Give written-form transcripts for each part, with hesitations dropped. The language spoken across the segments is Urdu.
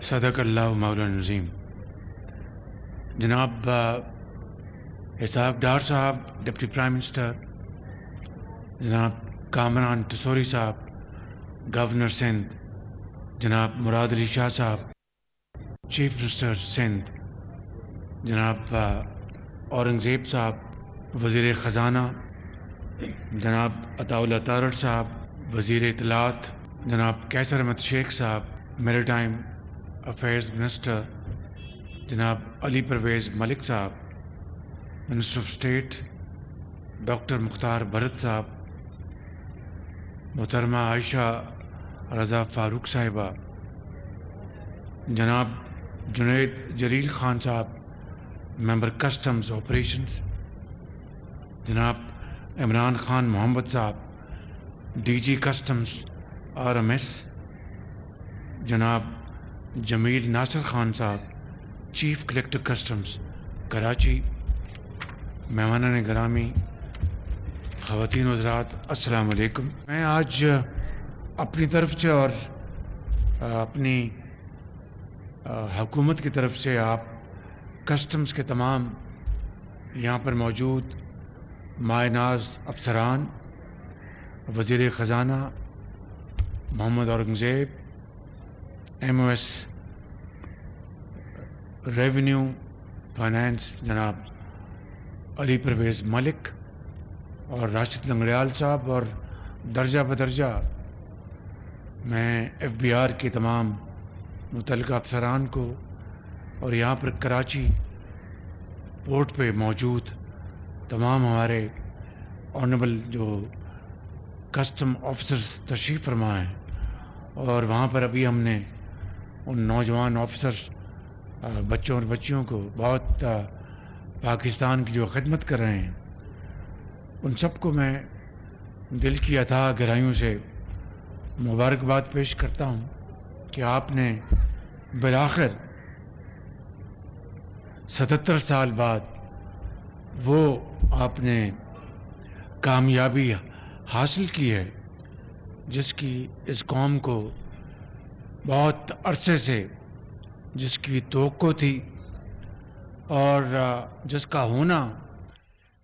صدق اللہ مولانا نظیم. جناب اسحاق ڈار صاحب ڈپٹی پرائم منسٹر، جناب کامران ٹسوری صاحب گورنر سندھ، جناب مراد علی شاہ صاحب چیف منسٹر سندھ، جناب اورنگزیب صاحب وزیر خزانہ، جناب عطاء اللہ تارڑ صاحب وزیر اطلاعات، جناب قیصر احمد شیخ صاحب میریٹائم افیئرز منسٹر، جناب علی پرویز ملک صاحب منسٹر آف اسٹیٹ، ڈاکٹر مختار بھرت صاحب، محترمہ عائشہ رضا فاروق صاحبہ، جناب جنید جلیل خان صاحب ممبر کسٹمز آپریشنز، جناب عمران خان محمد صاحب ڈی جی کسٹمز RMS، جناب جمیل ناصر خان صاحب چیف کلیکٹر کسٹمز کراچی، مہمانان گرامی، خواتین و حضرات، السلام علیکم. میں آج اپنی طرف سے اور اپنی حکومت کی طرف سے آپ کسٹمز کے تمام یہاں پر موجود مائع ناز افسران، وزیر خزانہ Muhammad Aurangzeb, MOS revenue finance جناب علی پرویز ملک اور راشد لنگڑیال صاحب، اور درجہ بدرجہ میں FBR کے تمام متعلقہ افسران کو، اور یہاں پر کراچی پورٹ پہ موجود تمام ہمارے آنریبل جو کسٹم آفیسرز تشریف فرما ہیں، اور وہاں پر ابھی ہم نے ان نوجوان آفیسرز بچوں اور بچیوں کو بہت پاکستان کی جو خدمت کر رہے ہیں، ان سب کو میں دل کی اتھاہ گہرائیوں سے مبارکباد پیش کرتا ہوں کہ آپ نے بالآخر 77 سال بعد وہ آپ نے کامیابی حاصل کی ہے جس کی اس قوم کو بہت عرصے سے جس کی توقع تھی، اور جس کا ہونا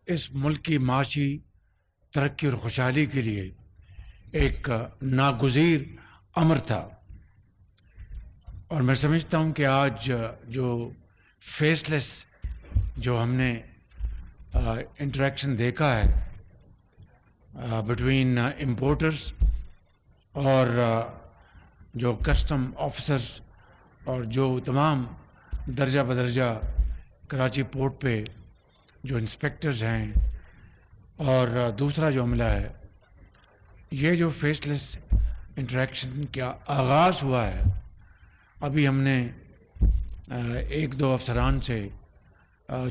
اس ملک کی معاشی ترقی اور خوشحالی کے لیے ایک ناگزیر امر تھا. اور میں سمجھتا ہوں کہ آج جو فیس لیس جو ہم نے انٹریکشن دیکھا ہے بٹوین امپورٹرز اور جو کسٹم آفیسرز اور جو تمام درجہ بدرجہ کراچی پورٹ پہ جو انسپیکٹرز ہیں، اور دوسرا جو عملہ ہے، یہ جو فیس لیس انٹریکشن کا آغاز ہوا ہے. ابھی ہم نے ایک دو افسران سے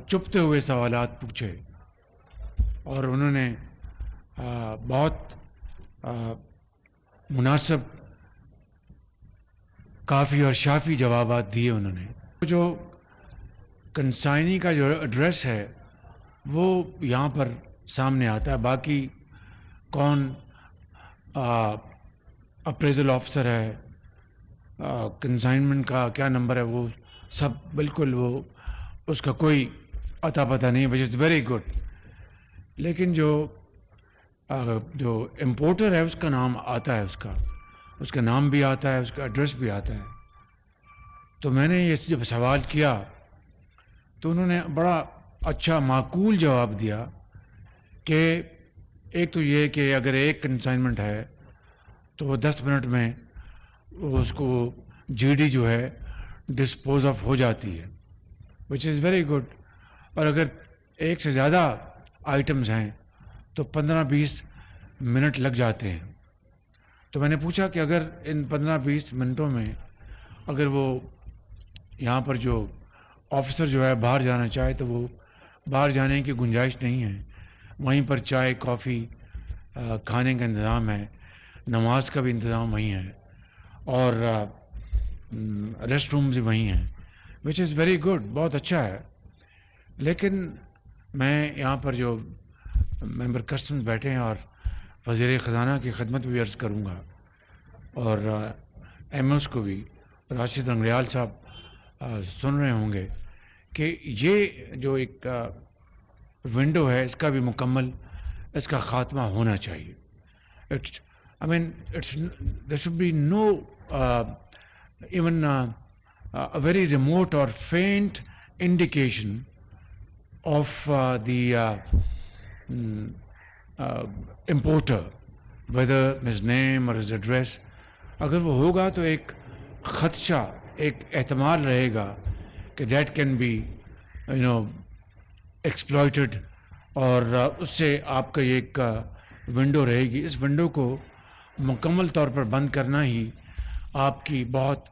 چپتے ہوئے سوالات پوچھے، اور انہوں نے بہت مناسب، کافی اور شافی جوابات دیے. انہوں نے جو کنسائنی کا جو ایڈریس ہے وہ یہاں پر سامنے آتا ہے، باقی کون اپریزل آفیسر ہے، کنسائنمنٹ کا کیا نمبر ہے، وہ سب بالکل وہ اس کا کوئی اتا پتہ نہیں، وچ از ویری گڈ. لیکن جو امپورٹر ہے اس کا نام آتا ہے، اس کا نام بھی آتا ہے، اس کا ایڈریس بھی آتا ہے. تو میں نے یہ جب سوال کیا تو انہوں نے بڑا اچھا معقول جواب دیا کہ ایک تو یہ کہ اگر ایک کنسائنمنٹ ہے تو وہ 10 منٹ میں اس کو GD جو ہے ڈسپوز آف ہو جاتی ہے، وچ از ویری گڈ. اور اگر ایک سے زیادہ آئٹمز ہیں تو 15-20 منٹ لگ جاتے ہیں. تو میں نے پوچھا کہ اگر ان 15-20 منٹوں میں اگر وہ یہاں پر جو آفیسر جو ہے باہر جانا چاہے تو وہ باہر جانے کی گنجائش نہیں ہے، وہیں پر چائے کافی کھانے کا انتظام ہے، نماز کا بھی انتظام وہیں ہے، اور ریسٹ رومز بھی وہیں ہیں، وچ از ویری گڈ، بہت اچھا ہے. لیکن میں یہاں پر جو ممبر کسٹمز بیٹھے ہیں اور وزیر خزانہ کی خدمت بھی عرض کروں گا، اور MOS کو بھی، راشد رنگریال صاحب سن رہے ہوں گے کہ یہ جو ایک ونڈو ہے اس کا بھی مکمل اس کا خاتمہ ہونا چاہیے. There should be no even a very remote or faint indication of the importer, whether his name or his address. اگر وہ ہوگا تو ایک خدشہ, ایک احتمال رہے گا کہ that can be exploited, اور اس سے آپ کا یہ ایک ونڈو رہے گی. اس ونڈو کو مکمل طور پر بند کرنا ہی آپ کی بہت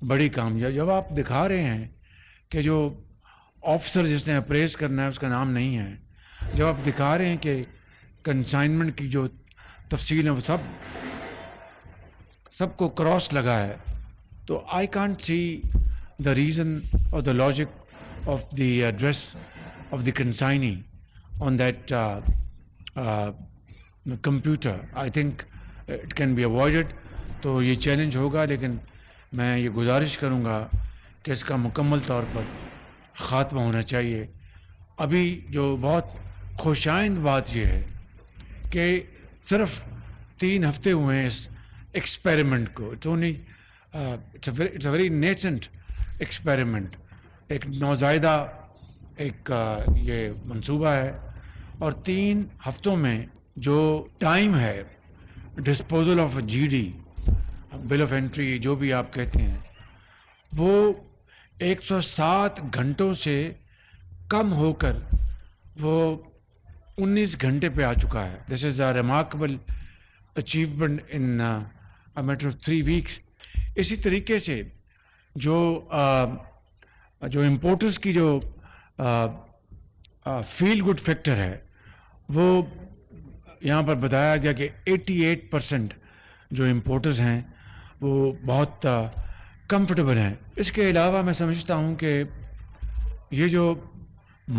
بڑی کامیابی. جب آپ دکھا رہے ہیں کہ جو آفیسر جس نے اپریز کرنا ہے اس کا نام نہیں ہے, جب آپ دکھا رہے ہیں کہ کنسائنمنٹ کی جو تفصیل ہے وہ سب کو کراس لگا ہے, تو I can't see the reason اور the logic of the address of the consignee on that computer. I think it can be avoided. تو یہ چیلنج ہوگا, لیکن میں یہ گزارش کروں گا کہ اس کا مکمل طور پر خاتمہ ہونا چاہیے. ابھی جو بہت خوشائند بات یہ ہے کہ صرف 3 ہفتے ہوئے ہیں اس ایکسپیریمنٹ کو. It's a very nascent experiment. ایک نوزائیدہ ایک یہ منصوبہ ہے, اور 3 ہفتوں میں جو ٹائم ہے disposal of G D, bill of entry جو بھی آپ کہتے ہیں, وہ 107 گھنٹوں سے کم ہو کر وہ 19 گھنٹے پہ آ چکا ہے. This is a remarkable achievement in a matter of 3 weeks. اسی طریقے سے جو امپورٹرز کی جو فیل گڈ فیکٹر ہے, وہ یہاں پر بتایا گیا کہ 88% جو امپورٹرز ہیں وہ بہت کمفرٹیبل ہیں. اس کے علاوہ میں سمجھتا ہوں کہ یہ جو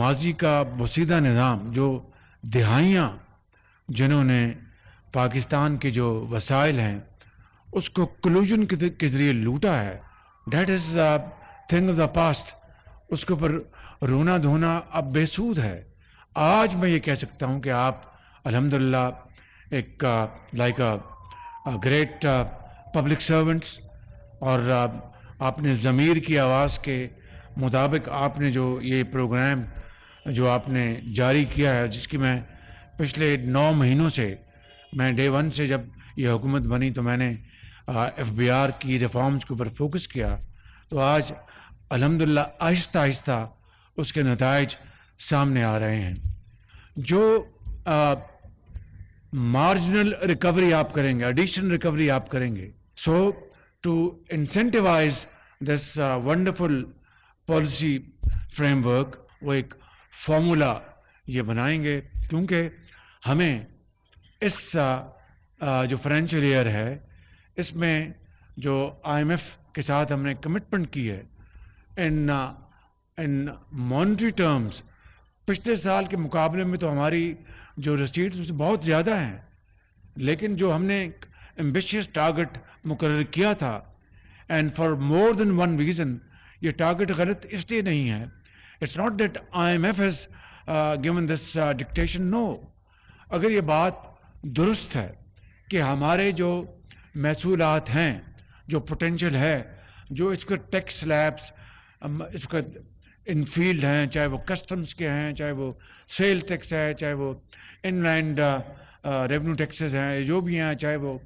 ماضی کا بوسیدہ نظام, جو دہائیاں جنہوں نے پاکستان کے جو وسائل ہیں اس کو کلوژن کے ذریعے لوٹا ہے, that is thing of the past. اس کے اوپر رونا دھونا اب بے سود ہے. آج میں یہ کہہ سکتا ہوں کہ آپ الحمدللہ ایک لائک گریٹ پبلک سرونٹس, اور آپ نے ضمیر کی آواز کے مطابق آپ نے جو یہ پروگرام جو آپ نے جاری کیا ہے, جس کی میں پچھلے 9 مہینوں سے, میں ڈے 1 سے جب یہ حکومت بنی تو میں نے FBR کی ریفارمز کے اوپر فوکس کیا, تو آج الحمدللہ آہستہ آہستہ اس کے نتائج سامنے آ رہے ہیں. جو مارجنل ریکوری آپ کریں گے, ایڈیشنل ریکوری آپ کریں گے, so to incentivize this wonderful policy framework, وہ ایک فارمولا یہ بنائیں گے, کیونکہ ہمیں اس جو فائنینشیل ایئر ہے اس میں جو IMF کے ساتھ ہم نے کمٹمنٹ کی ہے ان مانیٹری ٹرمز, پچھلے سال کے مقابلے میں تو ہماری جو رسیٹس بہت زیادہ ہیں, لیکن جو ہم نے ایمبیشیس ٹارگٹ مقرر کیا تھا, and for more than one reason, یہ ٹارگٹ غلط اس لیے نہیں ہے, it's not that IMF has given this dictation, no. اگر یہ بات درست ہے کہ ہمارے جو محصولات ہیں, جو پوٹینشیل ہے, جو اس کے ٹیکس سلیبس اس کا ان فیلڈ ہیں, چاہے وہ کسٹمز کے ہیں, چاہے وہ سیل ٹیکس ہے, چاہے وہ ان لینڈ ریونیو ٹیکسز ہیں, جو بھی ہیں, چاہے وہ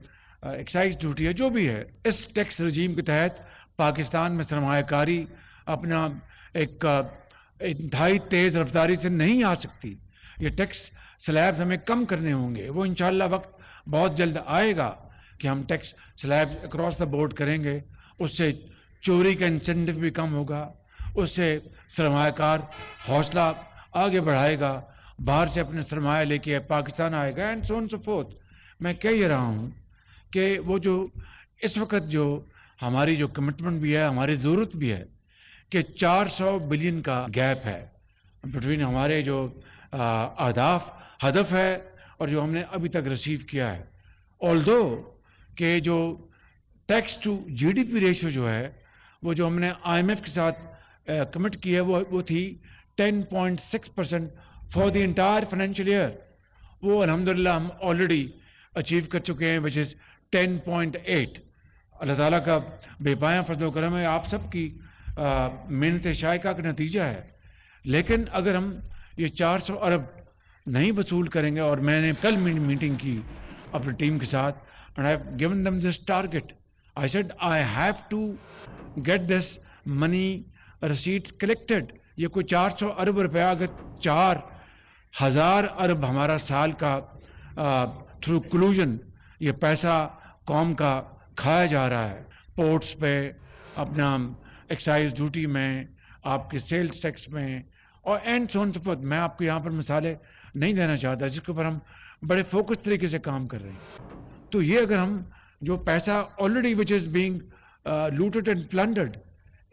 ایکسائز ڈیوٹی ہے, جو بھی ہے, اس ٹیکس رجیم کے تحت پاکستان میں سرمایہ کاری اپنا ایک انتہائی تیز رفتاری سے نہیں آ سکتی. یہ ٹیکس سلیبز ہمیں کم کرنے ہوں گے, وہ انشاءاللہ وقت بہت جلد آئے گا کہ ہم tax slab across the board کریں گے. اس سے چوری کا انسینٹیو بھی کم ہوگا, اس سے سرمایہ کار حوصلہ آگے بڑھائے گا, باہر سے اپنے سرمایہ لے کے پاکستان آئے گا, and so on so forth. میں کہہ یہ رہا ہوں کہ وہ جو اس وقت جو ہماری جو کمٹمنٹ بھی ہے, ہماری ضرورت بھی ہے کہ 400 بلین کا گیپ ہے بٹوین ہمارے جو اہداف ہدف ہے اور جو ہم نے ابھی تک ریسیو کیا ہے. آلدو کہ جو ٹیکس ٹو GDP ریشو جو ہے وہ جو ہم نے IMF کے ساتھ کمٹ کی ہے وہ تھی 10.6% for the entire financial year. وہ الحمدللہ ہم آلریڈی اچیو کر چکے ہیں وچ از 10.8. اللہ تعالیٰ کا بے پایاں فضل و کرم ہے, آپ سب کی محنت شائقہ کا نتیجہ ہے. لیکن اگر ہم یہ 400 ارب نہیں وصول کریں گے, اور میں نے کل میٹنگ کی اپنی ٹیم کے ساتھ, and I've given them this target. I said I have to get this money receipts collected. یہ کوئی 400 ارب روپیہ اگر 4,000 ارب ہمارا سال کا تھرو کلوژن یہ پیسہ قوم کا کھایا جا رہا ہے, پورٹس پہ, اپنا ایکسائز ڈیوٹی میں, آپ کے سیلز ٹیکس میں, اور and so on so forth. میں آپ کو یہاں پر مثالیں نہیں دینا چاہتا جس کے اوپر ہم بڑے فوکس طریقے سے کام کر رہے ہیں. تو یہ اگر ہم جو پیسہ already which is being looted and plundered,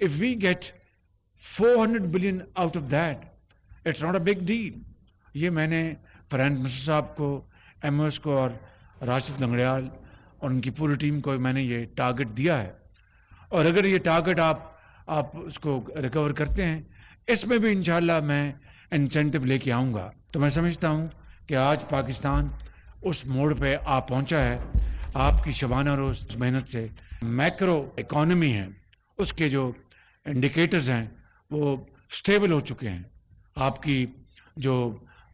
if we get 400 billion out of that, it's not a big deal. یہ میں نے فائنانس منسٹر صاحب کو, MOS کو اور راشد لنگڑیال اور ان کی پوری ٹیم کو میں نے یہ ٹارگٹ دیا ہے. اور اگر یہ ٹارگٹ آپ اس کو ریکور کرتے ہیں, اس میں بھی انشاءاللہ میں انسینٹو لے کے آؤں گا. تو میں سمجھتا ہوں کہ آج پاکستان اس موڑ پہ پہنچا ہے. آپ کی شبانہ روز محنت سے میکرو اکانومی ہے, اس کے جو انڈیکیٹرز ہیں وہ سٹیبل ہو چکے ہیں. آپ کی جو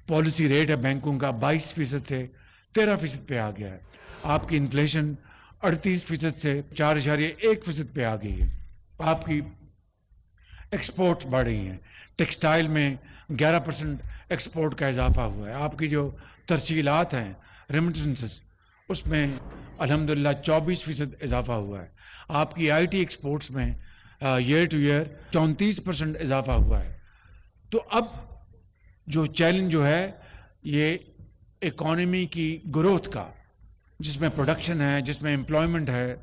پالیسی ریٹ ہے بینکوں کا 22% سے 13% پہ آ گیا ہے. آپ کی انفلیشن 38% سے 4.1% پہ آ گئی ہے. آپ کی ایکسپورٹس بڑھ رہی ہیں. ٹیکسٹائل میں 11% ایکسپورٹ کا اضافہ ہوا ہے. آپ کی جو ترسیلات ہیں ریمیٹنسز, اس میں الحمدللہ 24% اضافہ ہوا ہے. آپ کی IT ایکسپورٹس میں ایئر ٹو ایئر 34% اضافہ ہوا ہے. تو اب جو چیلنج جو ہے یہ اکانومی کی گروتھ کا, جس میں پروڈکشن ہے, جس میں امپلائمنٹ ہے,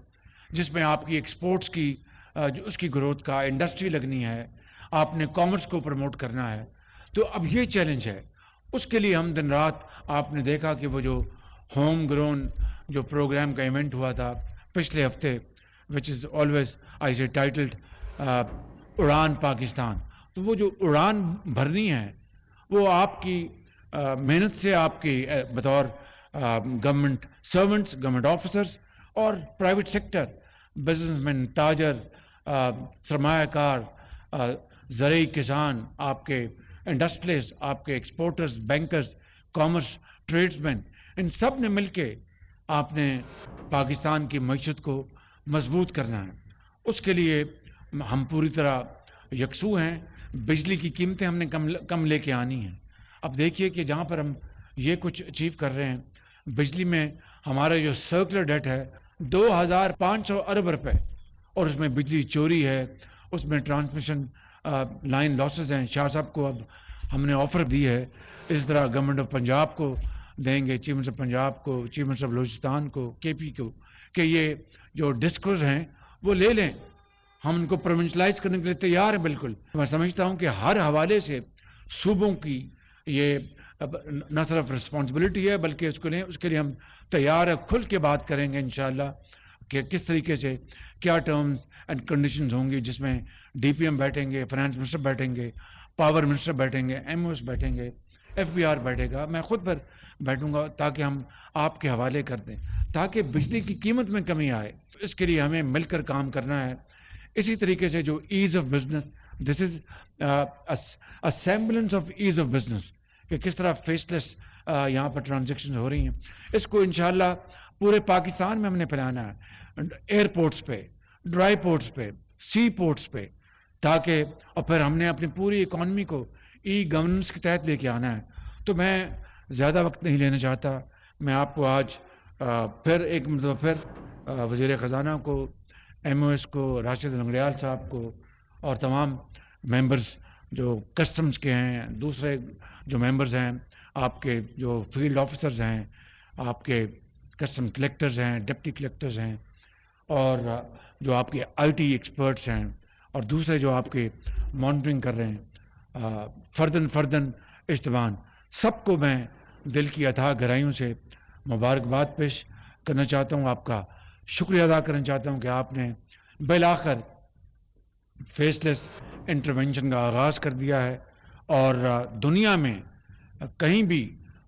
جس میں آپ کی ایکسپورٹس کی اس کی گروتھ کا, انڈسٹری لگنی ہے, آپ نے کامرس کو پروموٹ کرنا ہے. تو اب یہ چیلنج ہے. اس کے لیے ہم دن رات, آپ نے دیکھا کہ وہ جو ہوم گرون جو پروگرام کا ایونٹ ہوا تھا پچھلے ہفتے, وچ از آلویز آئی سے ٹائٹلڈ اڑان پاکستان. تو وہ جو اڑان بھرنی ہے وہ آپ کی محنت سے, آپ کی بطور گورنمنٹ سرونٹس, گورنمنٹ آفیسرز اور پرائیویٹ سیکٹر, بزنس مین, تاجر, سرمایہ کار, زرعی کسان, آپ کے انڈسٹریلسٹ, آپ کے ایکسپورٹرز, بینکرز, کامرس, ٹریڈز مین, ان سب نے مل کے آپ نے پاکستان کی معیشت کو مضبوط کرنا ہے. اس کے لیے ہم پوری طرح یکسو ہیں. بجلی کی قیمتیں ہم نے کم لے کے آنی ہیں. اب دیکھیے کہ جہاں پر ہم یہ کچھ اچیو کر رہے ہیں, بجلی میں ہمارا جو سرکولر ڈیٹ ہے 2500 ارب روپے, اور اس میں بجلی چوری ہے, اس میں ٹرانسمیشن لائن لاسز ہیں. شاہ صاحب کو اب ہم نے آفر دی ہے, اس طرح گورنمنٹ آف پنجاب کو دیں گے, چیف منسٹر پنجاب کو, چیف منسٹر بلوچستان کو, KP کو, کہ یہ جو ڈسکوز ہیں وہ لے لیں. ہم ان کو پروونشلائز کرنے کے لیے تیار ہیں بالکل. میں سمجھتا ہوں کہ ہر حوالے سے صوبوں کی یہ نہ صرف رسپانسبلٹی ہے بلکہ اس کے لیے ہم تیار ہیں. کھل کے بات کریں گے انشاءاللہ کہ کس طریقے سے کیا ٹرمز اینڈ کنڈیشنز ہوں گی, جس میں DPM بیٹھیں گے, فائنانس منسٹر بیٹھیں گے, پاور منسٹر بیٹھیں گے, MOS بیٹھیں گے, FBR بیٹھے گا, میں خود پر بیٹھوں گا, تاکہ ہم آپ کے حوالے کر دیں تاکہ بجلی کی قیمت میں کمی آئے. اس کے لیے ہمیں مل کر کام کرنا ہے. اسی طریقے سے جو as of business, this is semblance of as of business, کہ کس طرح فیس لیس یہاں پر ٹرانزیکشن ہو رہی ہیں, اس کو انشاءاللہ پورے پاکستان میں ہم نے پھیلانا ہے. ایئرپورٹس پہ, ڈرائی پورٹس پہ, سی پورٹس پہ, تاکہ اور پھر ہم نے اپنی پوری اکانومی کو ای گورننس کے تحت لے کے آنا ہے. تو میں زیادہ وقت نہیں لینا چاہتا. میں آپ کو آج پھر ایک مرتبہ پھر وزیر خزانہ کو, MOS کو, راشد لنگڑیال صاحب کو, اور تمام ممبرز جو کسٹمز کے ہیں, دوسرے جو ممبرز ہیں, آپ کے جو فیلڈ آفیسرز ہیں, آپ کے کسٹم کلیکٹرز ہیں, ڈپٹی کلیکٹرز ہیں, اور جو آپ کے IT ایکسپرٹس ہیں, اور دوسرے جو آپ کے مانیٹرنگ کر رہے ہیں, فردن اشتوان, سب کو میں دل کی اتھاہ گہرائیوں سے مبارکباد پیش کرنا چاہتا ہوں. آپ کا شکریہ ادا کرنا چاہتا ہوں کہ آپ نے بالآخر فیس لیس انٹرونشن کا آغاز کر دیا ہے، اور دنیا میں کہیں بھی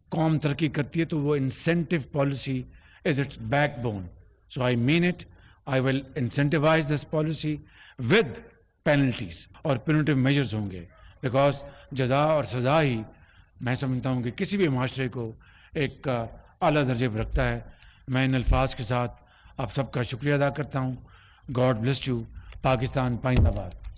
قوم ترقی کرتی ہے تو وہ incentive policy is its backbone. So I mean it. I will incentivise this policy with penalties, اور پینیٹیو میجرز ہوں گے، بیکاز جزا اور سزا ہی میں سمجھتا ہوں کہ کسی بھی معاشرے کو ایک اعلیٰ درجے پر رکھتا ہے. میں ان الفاظ کے ساتھ آپ سب کا شکریہ ادا کرتا ہوں. God bless you. پاکستان پائندہ باد.